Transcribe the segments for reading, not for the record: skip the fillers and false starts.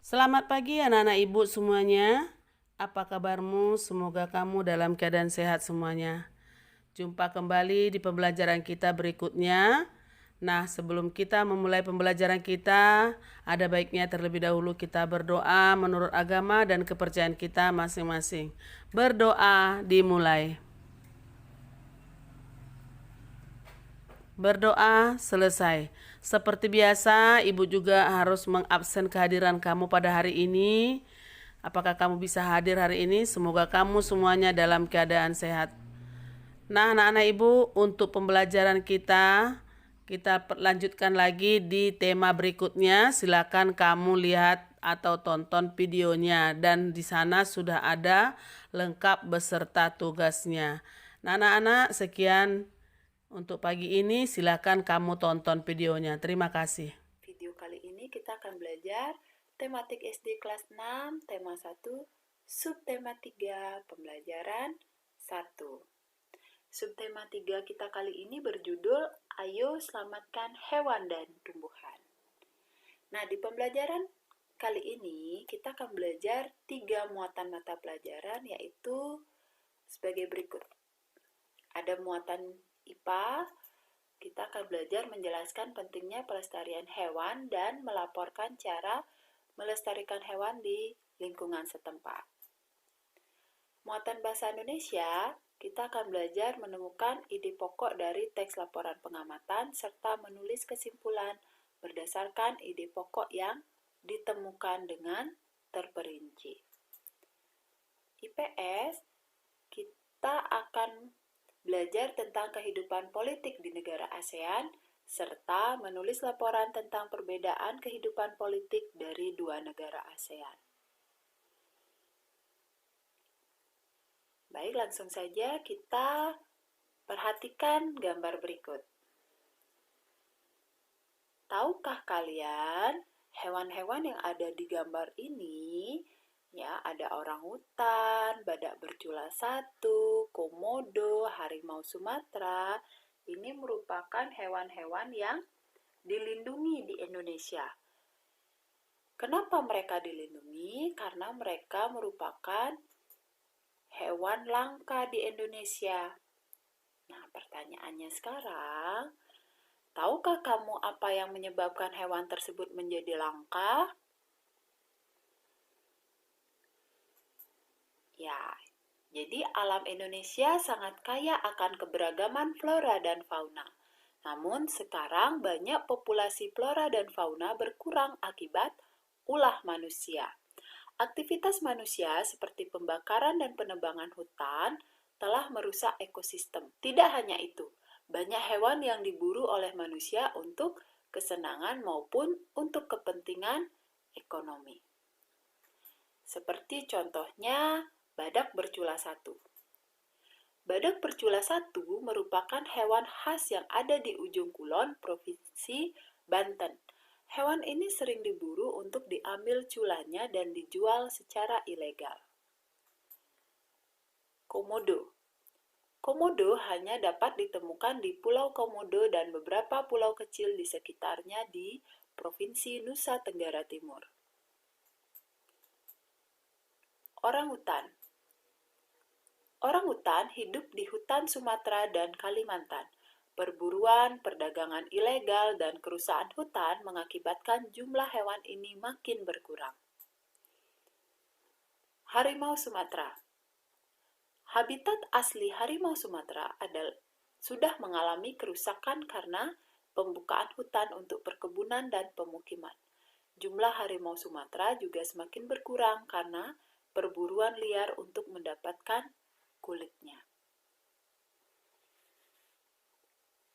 Selamat pagi anak-anak ibu semuanya. Apa kabarmu? Semoga kamu dalam keadaan sehat semuanya. Jumpa kembali di pembelajaran kita berikutnya. Nah, sebelum kita memulai pembelajaran kita, ada baiknya terlebih dahulu kita berdoa menurut agama dan kepercayaan kita masing-masing. Berdoa dimulai. Berdoa selesai. Seperti biasa, Ibu juga harus mengabsen kehadiran kamu pada hari ini. Apakah kamu bisa hadir hari ini? Semoga kamu semuanya dalam keadaan sehat. Nah, anak-anak Ibu, untuk pembelajaran kita lanjutkan lagi di tema berikutnya. Silakan kamu lihat atau tonton videonya dan di sana sudah ada lengkap beserta tugasnya. Nah, anak-anak, sekian untuk pagi ini, silakan kamu tonton videonya. Terima kasih. Video kali ini kita akan belajar tematik SD kelas 6, tema 1, subtema 3, pembelajaran 1. Subtema 3 kita kali ini berjudul Ayo Selamatkan Hewan dan Tumbuhan. Nah, di pembelajaran kali ini kita akan belajar 3 muatan mata pelajaran, yaitu sebagai berikut. Ada muatan IPA, kita akan belajar menjelaskan pentingnya pelestarian hewan dan melaporkan cara melestarikan hewan di lingkungan setempat. Muatan bahasa Indonesia, kita akan belajar menemukan ide pokok dari teks laporan pengamatan serta menulis kesimpulan berdasarkan ide pokok yang ditemukan dengan terperinci. IPS, kita akan belajar tentang kehidupan politik di negara ASEAN, serta menulis laporan tentang perbedaan kehidupan politik dari dua negara ASEAN. Baik, langsung saja kita perhatikan gambar berikut. Tahukah kalian hewan-hewan yang ada di gambar ini? Ya, ada orangutan, badak bercula 1, komodo, harimau Sumatera. Ini merupakan hewan-hewan yang dilindungi di Indonesia. Kenapa mereka dilindungi? Karena mereka merupakan hewan langka di Indonesia. Nah, pertanyaannya sekarang, tahukah kamu apa yang menyebabkan hewan tersebut menjadi langka? Ya, jadi alam Indonesia sangat kaya akan keberagaman flora dan fauna. Namun sekarang banyak populasi flora dan fauna berkurang akibat ulah manusia. Aktivitas manusia seperti pembakaran dan penebangan hutan telah merusak ekosistem. Tidak hanya itu, banyak hewan yang diburu oleh manusia untuk kesenangan maupun untuk kepentingan ekonomi. Seperti contohnya badak bercula 1. Badak bercula 1 merupakan hewan khas yang ada di ujung kulon, Provinsi Banten. Hewan ini sering diburu untuk diambil culanya dan dijual secara ilegal. Komodo. Komodo hanya dapat ditemukan di Pulau Komodo dan beberapa pulau kecil di sekitarnya di Provinsi Nusa Tenggara Timur. Orangutan. Orangutan hidup di hutan Sumatera dan Kalimantan. Perburuan, perdagangan ilegal, dan kerusakan hutan mengakibatkan jumlah hewan ini makin berkurang. Harimau Sumatera. Habitat asli harimau Sumatera sudah mengalami kerusakan karena pembukaan hutan untuk perkebunan dan pemukiman. Jumlah harimau Sumatera juga semakin berkurang karena perburuan liar untuk mendapatkan kulitnya.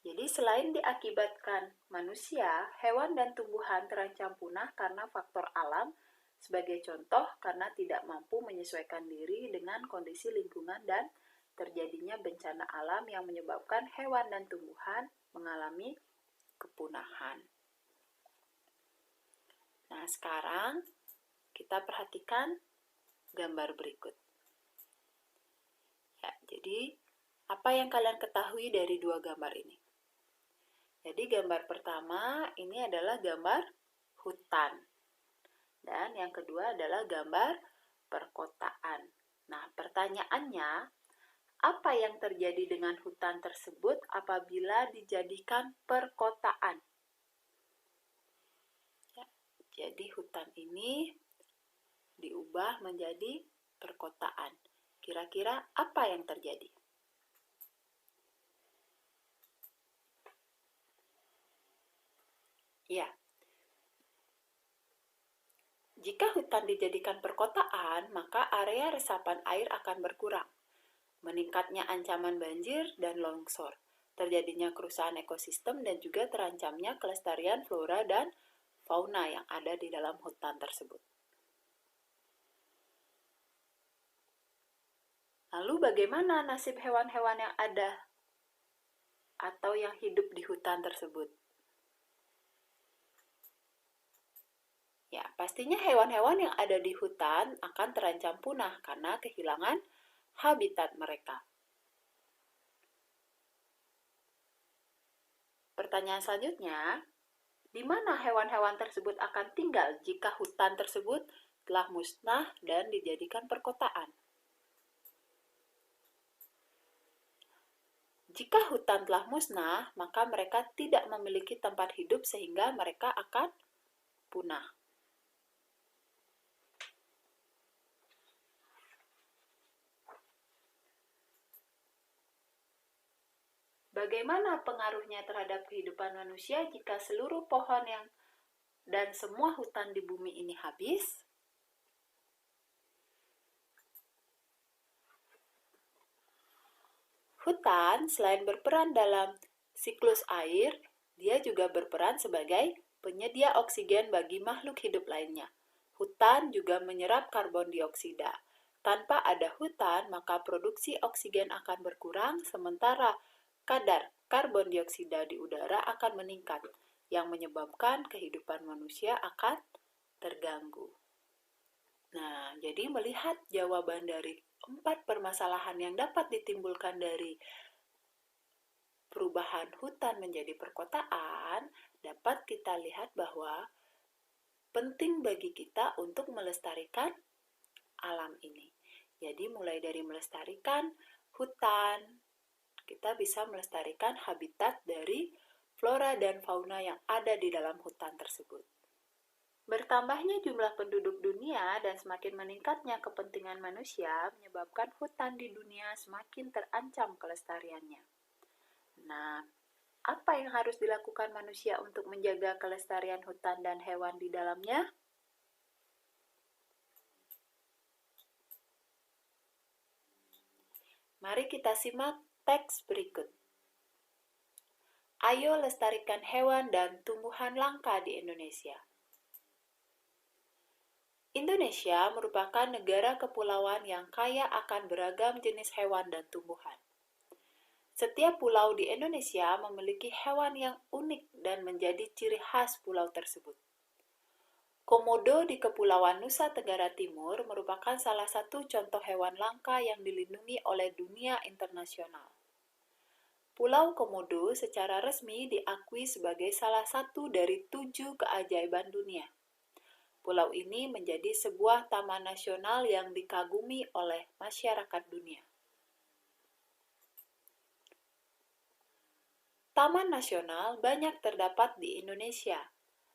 Jadi selain diakibatkan manusia, hewan dan tumbuhan terancam punah karena faktor alam, sebagai contoh karena tidak mampu menyesuaikan diri dengan kondisi lingkungan dan terjadinya bencana alam yang menyebabkan hewan dan tumbuhan mengalami kepunahan. Nah, sekarang kita perhatikan gambar berikut. Ya, jadi apa yang kalian ketahui dari dua gambar ini? Jadi gambar pertama ini adalah gambar hutan. Dan yang kedua adalah gambar perkotaan. Nah, pertanyaannya, apa yang terjadi dengan hutan tersebut apabila dijadikan perkotaan? Ya, jadi hutan ini diubah menjadi perkotaan. Kira-kira apa yang terjadi? Ya, jika hutan dijadikan perkotaan, maka area resapan air akan berkurang. Meningkatnya ancaman banjir dan longsor, terjadinya kerusakan ekosistem dan juga terancamnya kelestarian flora dan fauna yang ada di dalam hutan tersebut. Lalu bagaimana nasib hewan-hewan yang ada atau yang hidup di hutan tersebut? Ya, pastinya hewan-hewan yang ada di hutan akan terancam punah karena kehilangan habitat mereka. Pertanyaan selanjutnya, di mana hewan-hewan tersebut akan tinggal jika hutan tersebut telah musnah dan dijadikan perkotaan? Jika hutan telah musnah, maka mereka tidak memiliki tempat hidup sehingga mereka akan punah. Bagaimana pengaruhnya terhadap kehidupan manusia jika seluruh pohon dan semua hutan di bumi ini habis? Hutan selain berperan dalam siklus air, dia juga berperan sebagai penyedia oksigen bagi makhluk hidup lainnya. Hutan juga menyerap karbon dioksida. Tanpa ada hutan, maka produksi oksigen akan berkurang, sementara kadar karbon dioksida di udara akan meningkat, yang menyebabkan kehidupan manusia akan terganggu. Nah, jadi melihat jawaban dari 4 permasalahan yang dapat ditimbulkan dari perubahan hutan menjadi perkotaan, dapat kita lihat bahwa penting bagi kita untuk melestarikan alam ini. Jadi mulai dari melestarikan hutan, kita bisa melestarikan habitat dari flora dan fauna yang ada di dalam hutan tersebut. Bertambahnya jumlah penduduk dunia dan semakin meningkatnya kepentingan manusia menyebabkan hutan di dunia semakin terancam kelestariannya. Nah, apa yang harus dilakukan manusia untuk menjaga kelestarian hutan dan hewan di dalamnya? Mari kita simak teks berikut. Ayo lestarikan hewan dan tumbuhan langka di Indonesia. Indonesia merupakan negara kepulauan yang kaya akan beragam jenis hewan dan tumbuhan. Setiap pulau di Indonesia memiliki hewan yang unik dan menjadi ciri khas pulau tersebut. Komodo di Kepulauan Nusa Tenggara Timur merupakan salah satu contoh hewan langka yang dilindungi oleh dunia internasional. Pulau Komodo secara resmi diakui sebagai salah satu dari 7 keajaiban dunia. Pulau ini menjadi sebuah taman nasional yang dikagumi oleh masyarakat dunia. Taman nasional banyak terdapat di Indonesia,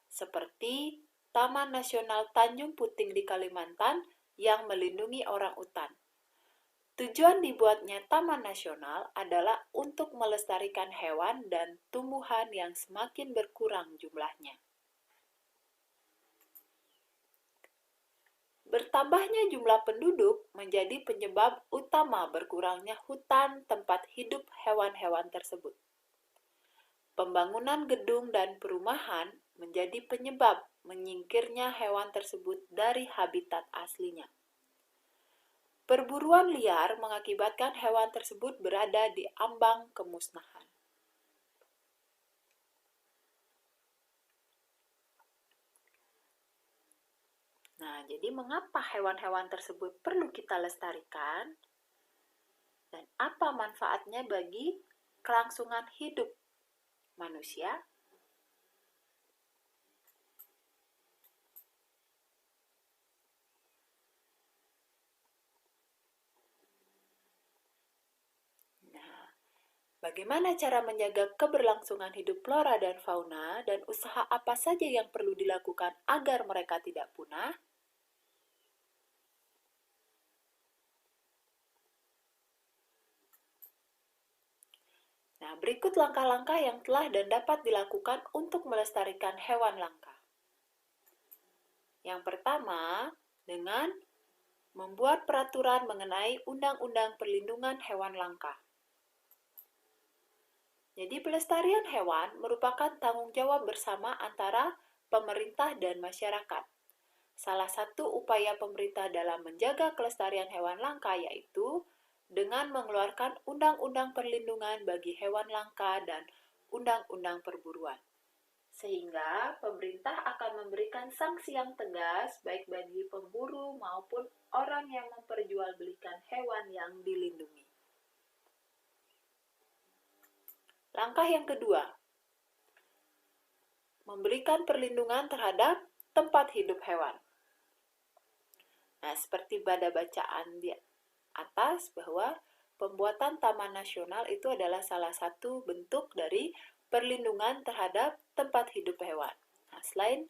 seperti Taman Nasional Tanjung Puting di Kalimantan yang melindungi orang-utan. Tujuan dibuatnya Taman Nasional adalah untuk melestarikan hewan dan tumbuhan yang semakin berkurang jumlahnya. Bertambahnya jumlah penduduk menjadi penyebab utama berkurangnya hutan tempat hidup hewan-hewan tersebut. Pembangunan gedung dan perumahan menjadi penyebab menyingkirnya hewan tersebut dari habitat aslinya. Perburuan liar mengakibatkan hewan tersebut berada di ambang kemusnahan. Nah, jadi mengapa hewan-hewan tersebut perlu kita lestarikan? Dan apa manfaatnya bagi kelangsungan hidup manusia? Bagaimana cara menjaga keberlangsungan hidup flora dan fauna, dan usaha apa saja yang perlu dilakukan agar mereka tidak punah? Nah, berikut langkah-langkah yang telah dan dapat dilakukan untuk melestarikan hewan langka. Yang pertama, dengan membuat peraturan mengenai Undang-Undang Perlindungan Hewan Langka. Jadi, pelestarian hewan merupakan tanggung jawab bersama antara pemerintah dan masyarakat. Salah satu upaya pemerintah dalam menjaga kelestarian hewan langka yaitu dengan mengeluarkan undang-undang perlindungan bagi hewan langka dan undang-undang perburuan. Sehingga pemerintah akan memberikan sanksi yang tegas baik bagi pemburu maupun orang yang memperjualbelikan hewan yang dilindungi. Langkah yang kedua, memberikan perlindungan terhadap tempat hidup hewan. Nah, seperti pada bacaan di atas bahwa pembuatan Taman Nasional itu adalah salah satu bentuk dari perlindungan terhadap tempat hidup hewan. Nah, selain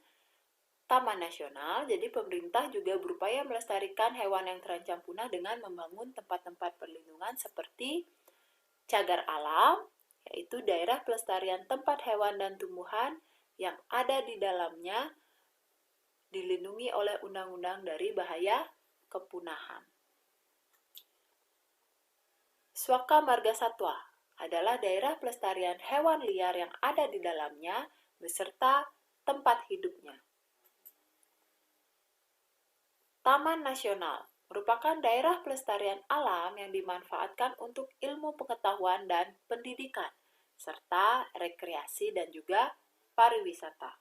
Taman Nasional, jadi pemerintah juga berupaya melestarikan hewan yang terancam punah dengan membangun tempat-tempat perlindungan seperti cagar alam, yaitu daerah pelestarian tempat hewan dan tumbuhan yang ada di dalamnya dilindungi oleh undang-undang dari bahaya kepunahan. Swaka Marga Satwa adalah daerah pelestarian hewan liar yang ada di dalamnya beserta tempat hidupnya. Taman Nasional merupakan daerah pelestarian alam yang dimanfaatkan untuk ilmu pengetahuan dan pendidikan, serta rekreasi dan juga pariwisata.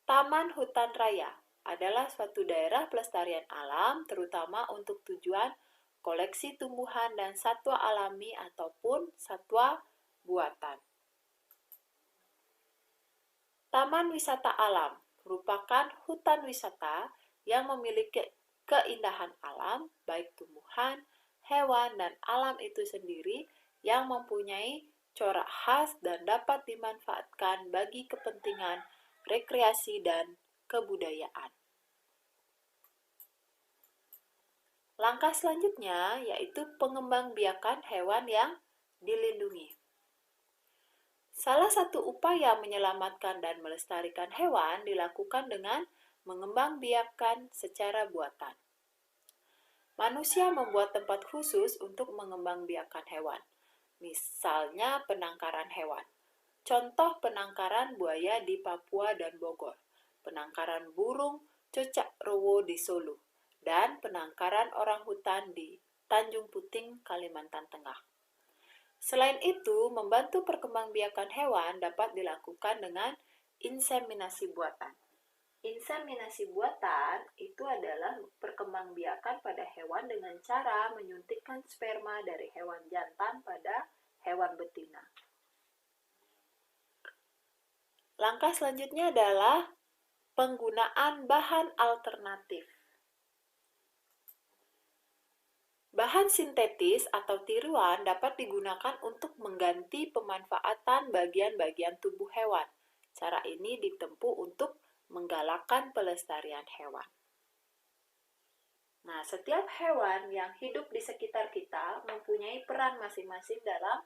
Taman Hutan Raya adalah suatu daerah pelestarian alam terutama untuk tujuan koleksi tumbuhan dan satwa alami ataupun satwa buatan. Taman Wisata Alam merupakan hutan wisata yang memiliki keindahan alam, baik tumbuhan, hewan, dan alam itu sendiri yang mempunyai corak khas dan dapat dimanfaatkan bagi kepentingan rekreasi dan kebudayaan. Langkah selanjutnya yaitu pengembangbiakan hewan yang dilindungi. Salah satu upaya menyelamatkan dan melestarikan hewan dilakukan dengan mengembangbiakan secara buatan. Manusia membuat tempat khusus untuk mengembangbiakan hewan, misalnya penangkaran hewan. Contoh penangkaran buaya di Papua dan Bogor, penangkaran burung cocak rowo di Solo, dan penangkaran orangutan di Tanjung Puting, Kalimantan Tengah. Selain itu, membantu perkembangbiakan hewan dapat dilakukan dengan inseminasi buatan. Inseminasi buatan itu adalah perkembangbiakan pada hewan dengan cara menyuntikkan sperma dari hewan jantan pada hewan betina. Langkah selanjutnya adalah penggunaan bahan alternatif. Bahan sintetis atau tiruan dapat digunakan untuk mengganti pemanfaatan bagian-bagian tubuh hewan. Cara ini ditempuh untuk menggalakkan pelestarian hewan. Nah, setiap hewan yang hidup di sekitar kita mempunyai peran masing-masing dalam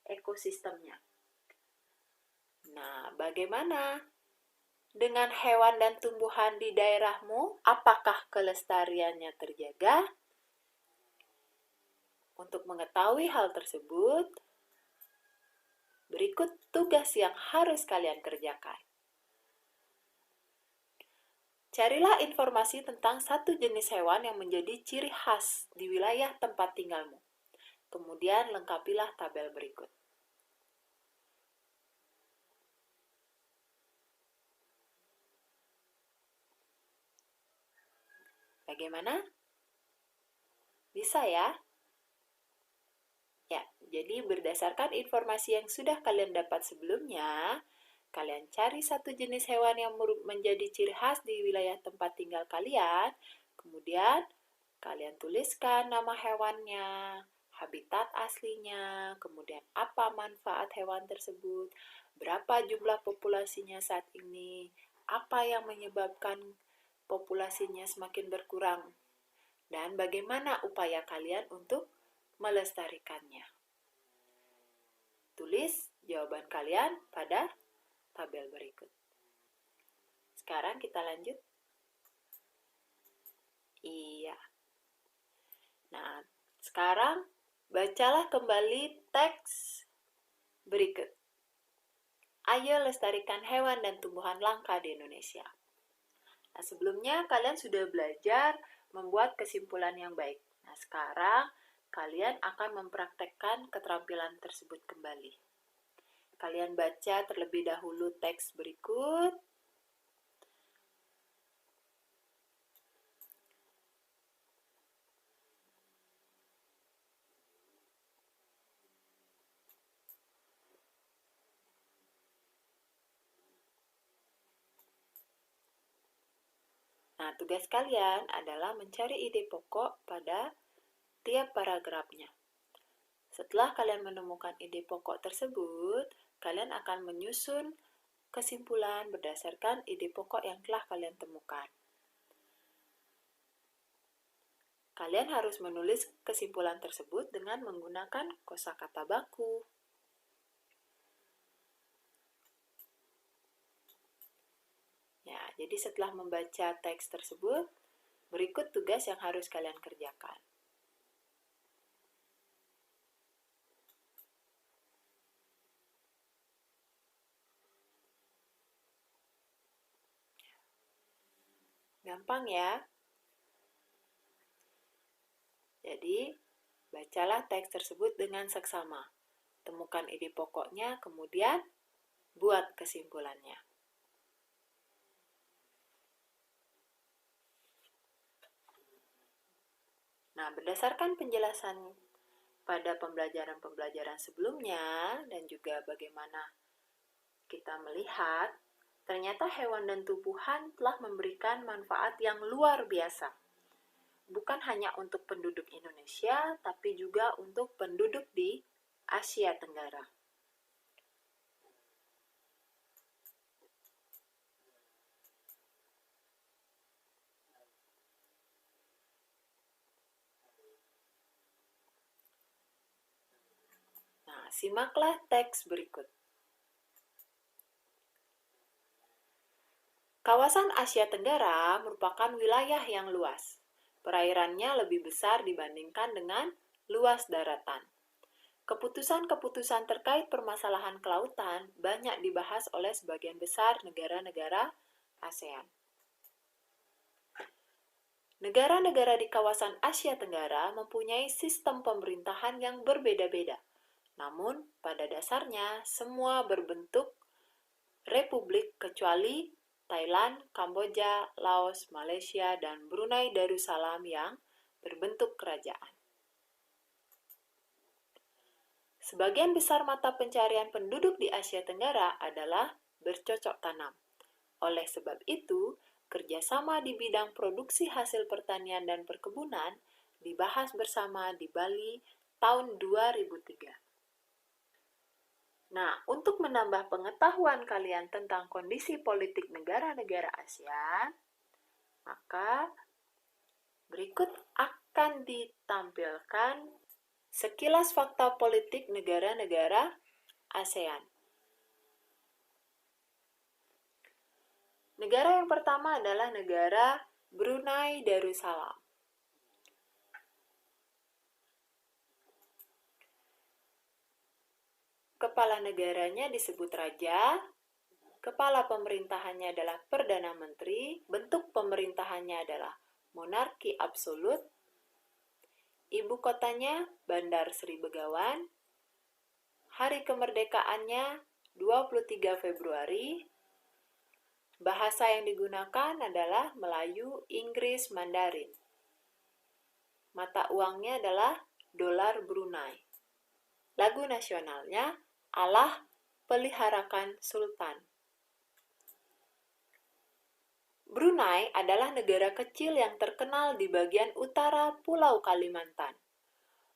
ekosistemnya. Nah, bagaimana dengan hewan dan tumbuhan di daerahmu? Apakah kelestariannya terjaga? Untuk mengetahui hal tersebut, berikut tugas yang harus kalian kerjakan. Carilah informasi tentang satu jenis hewan yang menjadi ciri khas di wilayah tempat tinggalmu. Kemudian lengkapilah tabel berikut. Bagaimana? Bisa ya? Ya, jadi berdasarkan informasi yang sudah kalian dapat sebelumnya, kalian cari satu jenis hewan yang menjadi ciri khas di wilayah tempat tinggal kalian, kemudian kalian tuliskan nama hewannya, habitat aslinya, kemudian apa manfaat hewan tersebut, berapa jumlah populasinya saat ini, apa yang menyebabkan populasinya semakin berkurang, dan bagaimana upaya kalian untuk melestarikannya. Tulis jawaban kalian pada tabel berikut. Sekarang kita lanjut. Iya. Nah, sekarang bacalah kembali teks berikut. Ayo lestarikan hewan dan tumbuhan langka di Indonesia. Nah, sebelumnya kalian sudah belajar membuat kesimpulan yang baik. Nah, sekarang kalian akan mempraktekkan keterampilan tersebut kembali. Kalian baca terlebih dahulu teks berikut. Nah, tugas kalian adalah mencari ide pokok pada tiap paragrafnya. Setelah kalian menemukan ide pokok tersebut, kalian akan menyusun kesimpulan berdasarkan ide pokok yang telah kalian temukan. Kalian harus menulis kesimpulan tersebut dengan menggunakan kosakata baku. Ya, jadi setelah membaca teks tersebut, berikut tugas yang harus kalian kerjakan. Gampang ya? Jadi, bacalah teks tersebut dengan seksama. Temukan ide pokoknya, kemudian buat kesimpulannya. Nah, berdasarkan penjelasan pada pembelajaran-pembelajaran sebelumnya dan juga bagaimana kita melihat, ternyata hewan dan tumbuhan telah memberikan manfaat yang luar biasa. Bukan hanya untuk penduduk Indonesia, tapi juga untuk penduduk di Asia Tenggara. Nah, simaklah teks berikut. Kawasan Asia Tenggara merupakan wilayah yang luas. Perairannya lebih besar dibandingkan dengan luas daratan. Keputusan-keputusan terkait permasalahan kelautan banyak dibahas oleh sebagian besar negara-negara ASEAN. Negara-negara di kawasan Asia Tenggara mempunyai sistem pemerintahan yang berbeda-beda. Namun, pada dasarnya semua berbentuk republik kecuali Thailand, Kamboja, Laos, Malaysia, dan Brunei Darussalam yang berbentuk kerajaan. Sebagian besar mata pencarian penduduk di Asia Tenggara adalah bercocok tanam. Oleh sebab itu, kerjasama di bidang produksi hasil pertanian dan perkebunan dibahas bersama di Bali tahun 2003. Nah, untuk menambah pengetahuan kalian tentang kondisi politik negara-negara ASEAN, maka berikut akan ditampilkan sekilas fakta politik negara-negara ASEAN. Negara yang pertama adalah negara Brunei Darussalam. Kepala negaranya disebut raja, kepala pemerintahannya adalah Perdana Menteri, bentuk pemerintahannya adalah monarki absolut, ibu kotanya Bandar Sri Begawan, hari kemerdekaannya 23 Februari, bahasa yang digunakan adalah Melayu, Inggris, Mandarin. Mata uangnya adalah dolar Brunei. Lagu nasionalnya Allah Peliharakan Sultan. Brunei adalah negara kecil yang terkenal di bagian utara Pulau Kalimantan.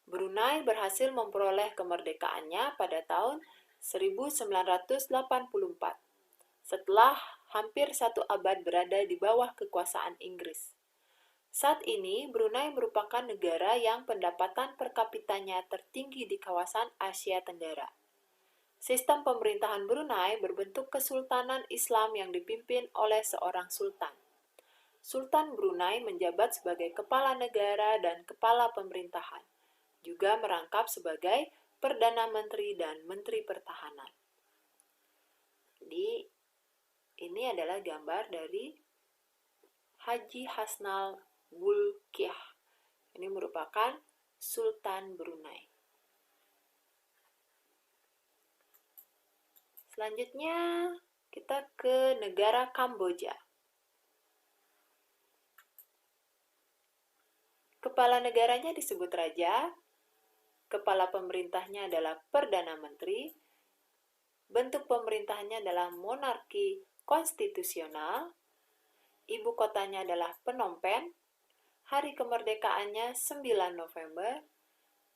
Brunei berhasil memperoleh kemerdekaannya pada tahun 1984, setelah hampir satu abad berada di bawah kekuasaan Inggris. Saat ini, Brunei merupakan negara yang pendapatan per kapitanya tertinggi di kawasan Asia Tenggara. Sistem pemerintahan Brunei berbentuk kesultanan Islam yang dipimpin oleh seorang sultan. Sultan Brunei menjabat sebagai kepala negara dan kepala pemerintahan, juga merangkap sebagai Perdana Menteri dan Menteri Pertahanan. Jadi, ini adalah gambar dari Haji Hasnal Bolkiah. Ini merupakan Sultan Brunei. Selanjutnya, kita ke negara Kamboja. Kepala negaranya disebut raja, kepala pemerintahnya adalah Perdana Menteri, bentuk pemerintahannya adalah monarki konstitusional, ibu kotanya adalah Phnom Penh, hari kemerdekaannya 9 November,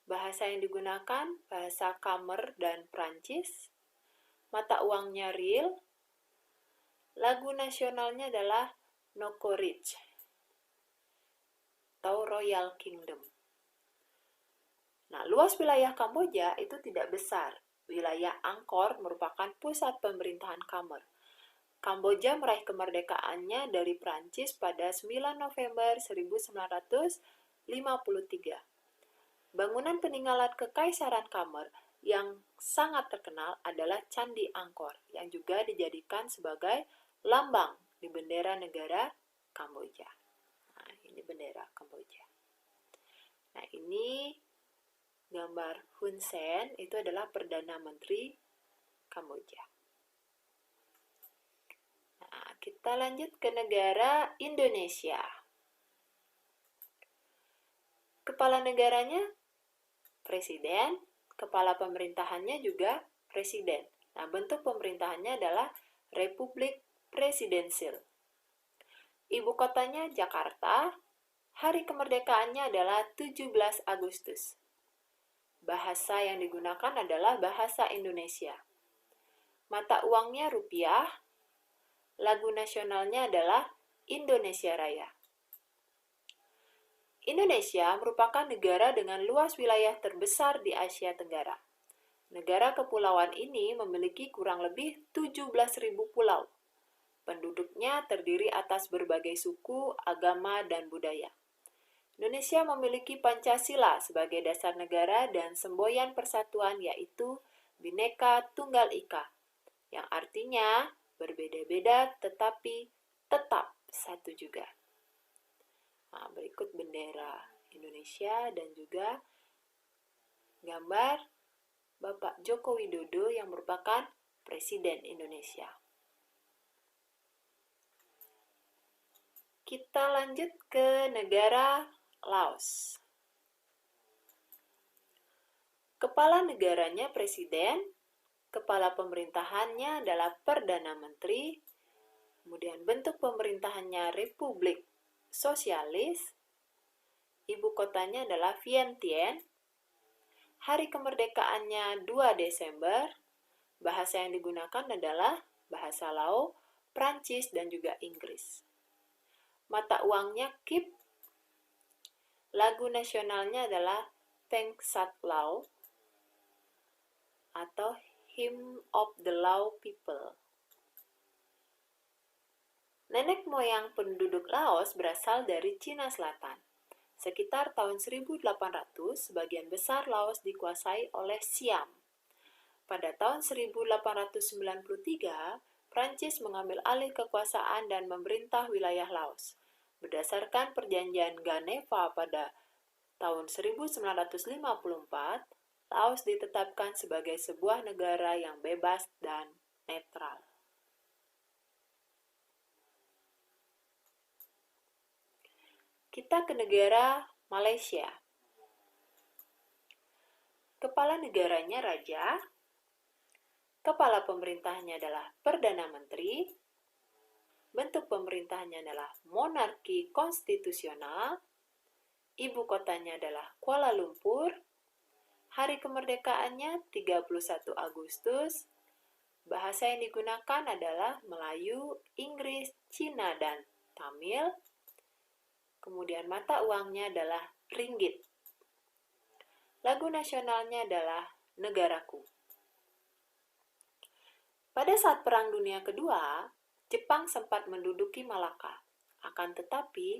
bahasa yang digunakan bahasa Khmer dan Prancis, mata uangnya riel, lagu nasionalnya adalah Nokorich atau Royal Kingdom. Nah, luas wilayah Kamboja itu tidak besar. Wilayah Angkor merupakan pusat pemerintahan Khmer. Kamboja meraih kemerdekaannya dari Prancis pada 9 November 1953. Bangunan peninggalan Kekaisaran Khmer yang sangat terkenal adalah Candi Angkor, yang juga dijadikan sebagai lambang di bendera negara Kamboja. Nah, ini bendera Kamboja. Nah, ini gambar Hun Sen, itu adalah Perdana Menteri Kamboja. Nah, kita lanjut ke negara Indonesia. Kepala negaranya presiden, kepala pemerintahannya juga presiden. Nah, bentuk pemerintahannya adalah Republik Presidensil. Ibu kotanya Jakarta, hari kemerdekaannya adalah 17 Agustus. Bahasa yang digunakan adalah bahasa Indonesia. Mata uangnya rupiah, lagu nasionalnya adalah Indonesia Raya. Indonesia merupakan negara dengan luas wilayah terbesar di Asia Tenggara. Negara kepulauan ini memiliki kurang lebih 17.000 pulau. Penduduknya terdiri atas berbagai suku, agama, dan budaya. Indonesia memiliki Pancasila sebagai dasar negara dan semboyan persatuan yaitu Bhinneka Tunggal Ika, yang artinya berbeda-beda tetapi tetap satu juga. Nah, berikut bendera Indonesia dan juga gambar Bapak Joko Widodo yang merupakan Presiden Indonesia. Kita lanjut ke negara Laos. Kepala negaranya presiden, kepala pemerintahannya adalah Perdana Menteri, kemudian bentuk pemerintahannya Republik Sosialis, ibu kotanya adalah Vientiane, hari kemerdekaannya 2 Desember, bahasa yang digunakan adalah bahasa Lao, Prancis, dan juga Inggris. Mata uangnya kip, lagu nasionalnya adalah Peng Sat Lao atau Hymn of the Lao People. Nenek moyang penduduk Laos berasal dari Cina Selatan. Sekitar tahun 1800, sebagian besar Laos dikuasai oleh Siam. Pada tahun 1893, Prancis mengambil alih kekuasaan dan memerintah wilayah Laos. Berdasarkan perjanjian Ganeva pada tahun 1954, Laos ditetapkan sebagai sebuah negara yang bebas dan netral. Kita ke negara Malaysia. Kepala negaranya raja, kepala pemerintahnya adalah Perdana Menteri, bentuk pemerintahannya adalah monarki konstitusional, ibu kotanya adalah Kuala Lumpur, Hari kemerdekaannya 31 Agustus. Bahasa yang digunakan adalah Melayu, Inggris, Cina, dan Tamil. Kemudian mata uangnya adalah ringgit. Lagu nasionalnya adalah Negaraku. Pada saat Perang Dunia Kedua, Jepang sempat menduduki Malaka. Akan tetapi,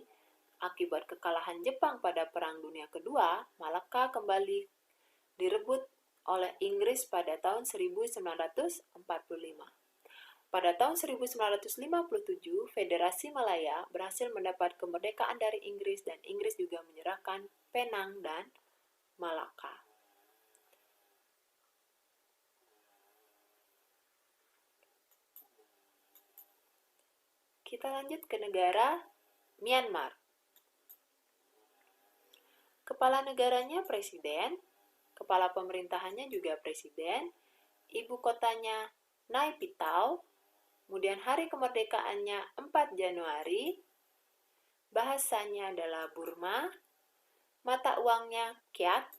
akibat kekalahan Jepang pada Perang Dunia Kedua, Malaka kembali direbut oleh Inggris pada tahun 1945. Pada tahun 1957, Federasi Malaya berhasil mendapat kemerdekaan dari Inggris dan Inggris juga menyerahkan Penang dan Malaka. Kita lanjut ke negara Myanmar. Kepala negaranya presiden, kepala pemerintahannya juga presiden, ibu kotanya Naypyidaw, kemudian hari kemerdekaannya 4 Januari, bahasanya adalah Burma, mata uangnya kyat,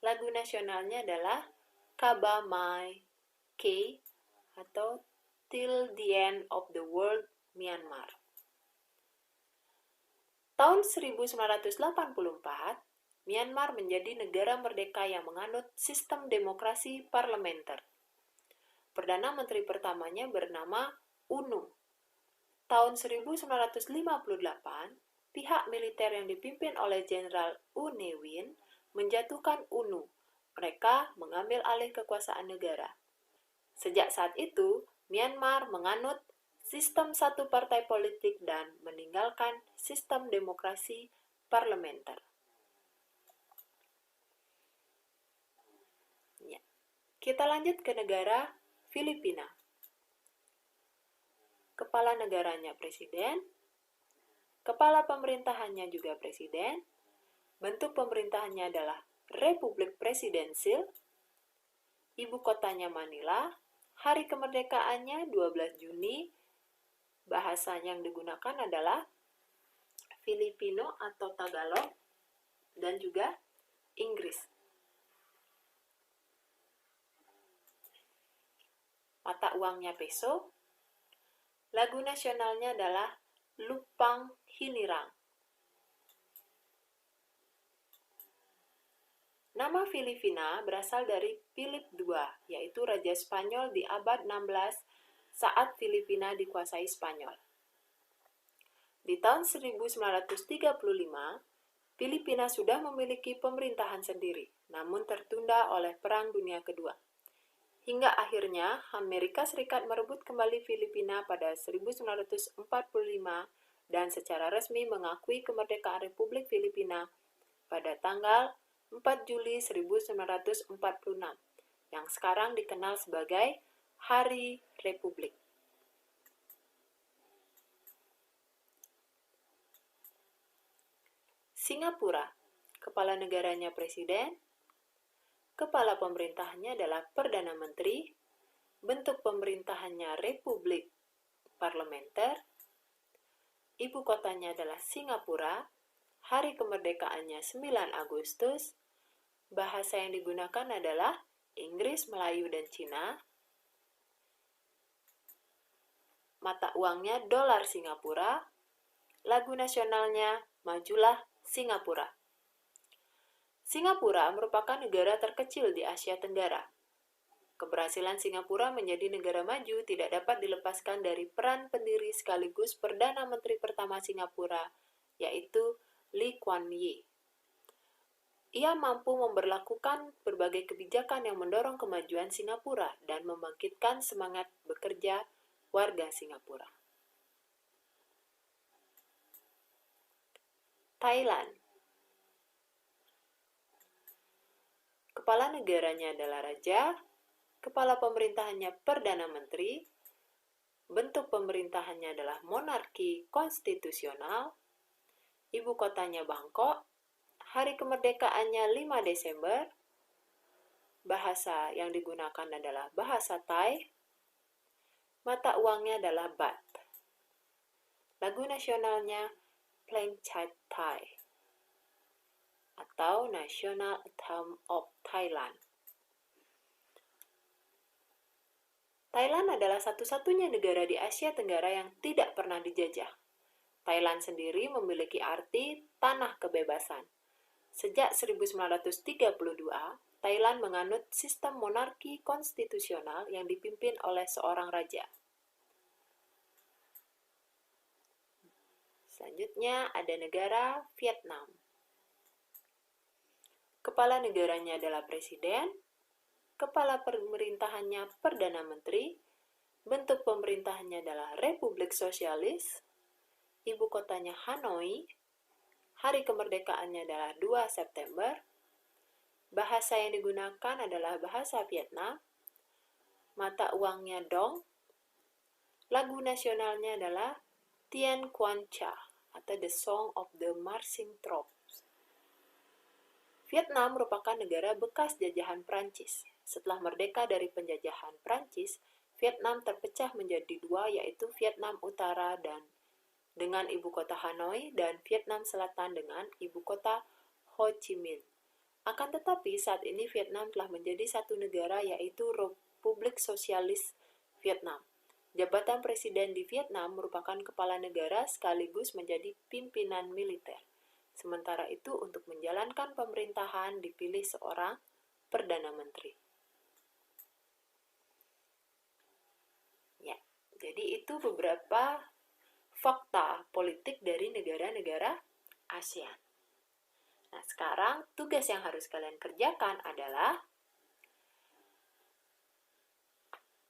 lagu nasionalnya adalah Kaba Mai K atau Till the End of the World Myanmar. Tahun 1984, Myanmar menjadi negara merdeka yang menganut sistem demokrasi parlementer. Perdana Menteri pertamanya bernama UNU. Tahun 1958, pihak militer yang dipimpin oleh Jenderal U Ne Win menjatuhkan UNU. Mereka mengambil alih kekuasaan negara. Sejak saat itu, Myanmar menganut sistem satu partai politik dan meninggalkan sistem demokrasi parlementer. Ya. Kita lanjut ke negara Filipina. Kepala negaranya presiden, kepala pemerintahannya juga presiden, bentuk pemerintahannya adalah Republik Presidensil, ibu kotanya Manila, hari kemerdekaannya 12 Juni, bahasa yang digunakan adalah Filipino atau Tagalog, dan juga Inggris. Mata uangnya peso. Lagu nasionalnya adalah Lupang Hinirang. Nama Filipina berasal dari Philip II, yaitu Raja Spanyol di abad 16 saat Filipina dikuasai Spanyol. Di tahun 1935, Filipina sudah memiliki pemerintahan sendiri, namun tertunda oleh Perang Dunia Kedua. Hingga akhirnya Amerika Serikat merebut kembali Filipina pada 1945 dan secara resmi mengakui kemerdekaan Republik Filipina pada tanggal 4 Juli 1946, yang sekarang dikenal sebagai Hari Republik. Singapura, kepala negaranya presiden, kepala pemerintahannya adalah Perdana Menteri, bentuk pemerintahannya Republik Parlementer, ibu kotanya adalah Singapura, hari kemerdekaannya 9 Agustus, bahasa yang digunakan adalah Inggris, Melayu, dan Cina, mata uangnya dolar Singapura, lagu nasionalnya Majulah Singapura. Singapura merupakan negara terkecil di Asia Tenggara. Keberhasilan Singapura menjadi negara maju tidak dapat dilepaskan dari peran pendiri sekaligus Perdana Menteri pertama Singapura, yaitu Lee Kuan Yew. Ia mampu memberlakukan berbagai kebijakan yang mendorong kemajuan Singapura dan membangkitkan semangat bekerja warga Singapura. Thailand. Kepala negaranya adalah raja, kepala pemerintahannya Perdana Menteri, bentuk pemerintahannya adalah monarki konstitusional, ibu kotanya Bangkok, hari kemerdekaannya 5 Desember, bahasa yang digunakan adalah bahasa Thai, mata uangnya adalah baht. Lagu nasionalnya Plain Chai Thai. atau National Anthem of Thailand. Thailand adalah satu-satunya negara di Asia Tenggara yang tidak pernah dijajah. Thailand sendiri memiliki arti tanah kebebasan. Sejak 1932, Thailand menganut sistem monarki konstitusional yang dipimpin oleh seorang raja. Selanjutnya ada negara Vietnam. Kepala negaranya adalah presiden, kepala pemerintahannya Perdana Menteri, bentuk pemerintahannya adalah Republik Sosialis, ibu kotanya Hanoi, hari kemerdekaannya adalah 2 September, bahasa yang digunakan adalah bahasa Vietnam, mata uangnya dong, lagu nasionalnya adalah Tien Quan Cha atau The Song of the Marching Troops. Vietnam merupakan negara bekas jajahan Prancis. Setelah merdeka dari penjajahan Prancis, Vietnam terpecah menjadi dua, yaitu Vietnam Utara dan dengan ibu kota Hanoi dan Vietnam Selatan dengan ibu kota Ho Chi Minh. Akan tetapi saat ini Vietnam telah menjadi satu negara, yaitu Republik Sosialis Vietnam. Jabatan presiden di Vietnam merupakan kepala negara sekaligus menjadi pimpinan militer. Sementara itu, untuk menjalankan pemerintahan dipilih seorang Perdana Menteri. Ya, jadi itu beberapa fakta politik dari negara-negara ASEAN. Nah, sekarang tugas yang harus kalian kerjakan adalah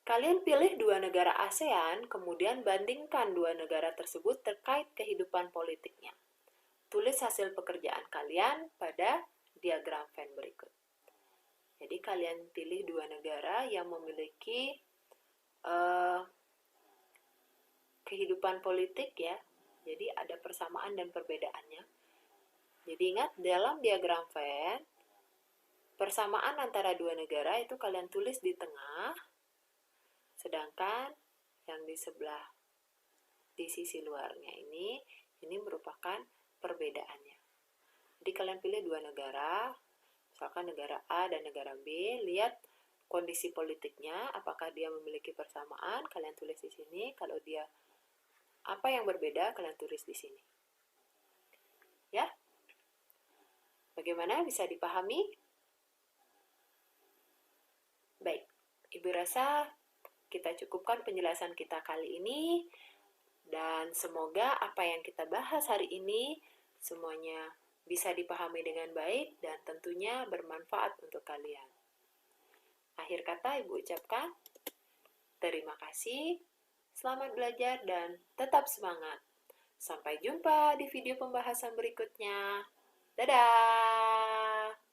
kalian pilih dua negara ASEAN, kemudian bandingkan dua negara tersebut terkait kehidupan politiknya. Tulis hasil pekerjaan kalian pada diagram Venn berikut. Jadi kalian pilih dua negara yang memiliki kehidupan politik ya. Jadi ada persamaan dan perbedaannya. Jadi ingat, dalam diagram Venn, persamaan antara dua negara itu kalian tulis di tengah, sedangkan yang di sebelah, di sisi luarnya ini merupakan perbedaannya. Jadi kalian pilih dua negara, misalkan negara A dan negara B, lihat kondisi politiknya, apakah dia memiliki persamaan, kalian tulis di sini. Kalau dia apa yang berbeda, kalian tulis di sini. Ya? Bagaimana, bisa dipahami? Baik, Ibu rasa kita cukupkan penjelasan kita kali ini. Dan semoga apa yang kita bahas hari ini semuanya bisa dipahami dengan baik dan tentunya bermanfaat untuk kalian. Akhir kata Ibu ucapkan terima kasih, selamat belajar dan tetap semangat. Sampai jumpa di video pembahasan berikutnya. Dadah!